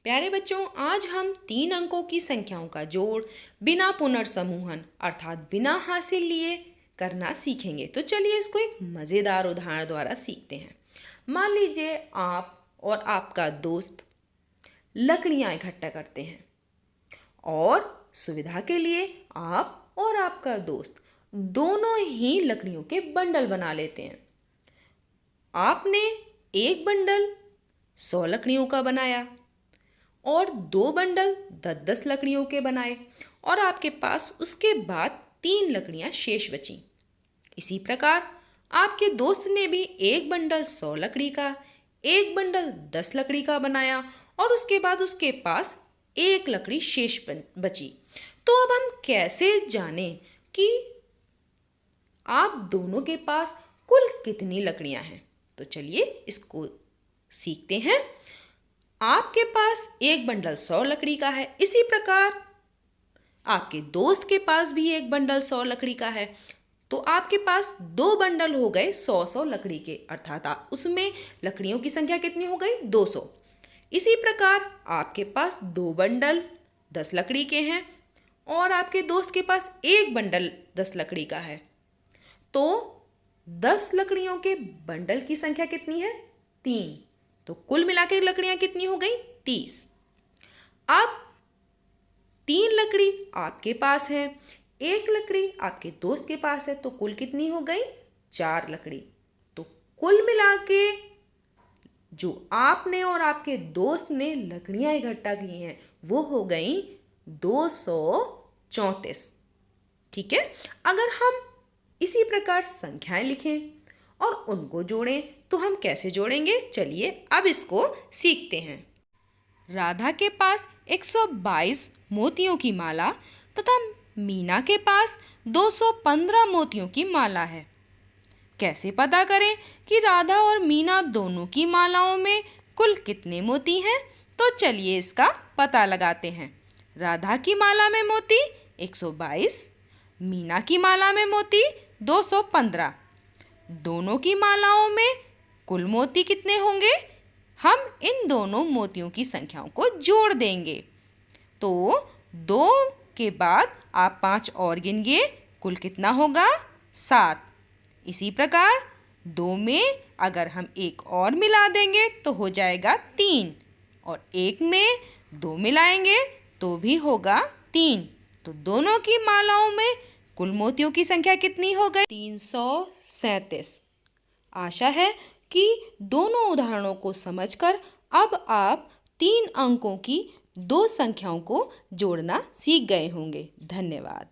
प्यारे बच्चों, आज हम 3 अंकों की संख्याओं का जोड़ बिना पुनर्समूहन अर्थात बिना हासिल लिए करना सीखेंगे। तो चलिए इसको एक मज़ेदार उदाहरण द्वारा सीखते हैं। मान लीजिए आप और आपका दोस्त लकड़ियाँ इकट्ठा करते हैं और सुविधा के लिए आप और आपका दोस्त दोनों ही लकड़ियों के बंडल बना लेते हैं। आपने एक बंडल 100 लकड़ियों का बनाया और 2 बंडल 10-10 लकड़ियों के बनाए और आपके पास उसके बाद 3 लकड़ियां शेष बचीं। इसी प्रकार आपके दोस्त ने भी एक बंडल 100 लकड़ी का, एक बंडल 10 लकड़ी का बनाया और उसके बाद उसके पास एक लकड़ी शेष बची। तो अब हम कैसे जानें कि आप दोनों के पास कुल कितनी लकड़ियां हैं? तो चलिए इसको सीखते हैं। आपके पास एक बंडल 100 लकड़ी का है, इसी प्रकार आपके दोस्त के पास भी एक बंडल 100 लकड़ी का है। तो आपके पास 2 बंडल हो गए 100-100 लकड़ी के, अर्थात उसमें लकड़ियों की संख्या कितनी हो गई? 200। इसी प्रकार आपके पास 2 बंडल 10 लकड़ी के हैं और आपके दोस्त के पास एक बंडल 10 लकड़ी का है। तो 10 लकड़ियों के बंडल की संख्या कितनी है? 3। तो कुल मिलाकर लकड़ियां कितनी हो गई? 30। अब 3 लकड़ी आपके पास है, एक लकड़ी आपके दोस्त के पास है, तो कुल कितनी हो गई? 4 लकड़ी। तो कुल मिलाके जो आपने और आपके दोस्त ने लकड़ियां इकट्ठा की हैं वो हो गई 234। ठीक है। अगर हम इसी प्रकार संख्याएं लिखें और उनको जोड़ें तो हम कैसे जोड़ेंगे? चलिए अब इसको सीखते हैं। राधा के पास 122 मोतियों की माला तथा मीना के पास 215 मोतियों की माला है। कैसे पता करें कि राधा और मीना दोनों की मालाओं में कुल कितने मोती हैं? तो चलिए इसका पता लगाते हैं। राधा की माला में मोती 122, मीना की माला में मोती 215। दोनों की मालाओं में कुल मोती कितने होंगे? हम इन दोनों मोतियों की संख्याओं को जोड़ देंगे। तो 2 के बाद आप 5 और गिनिए, कुल कितना होगा? 7। इसी प्रकार 2 में अगर हम एक और मिला देंगे तो हो जाएगा 3 और 1 में 2 मिलाएंगे तो भी होगा 3। तो दोनों की मालाओं में कुल मोतियों की संख्या कितनी हो गई? 337। आशा है कि दोनों उदाहरणों को समझकर अब आप 3 अंकों की 2 संख्याओं को जोड़ना सीख गए होंगे। धन्यवाद।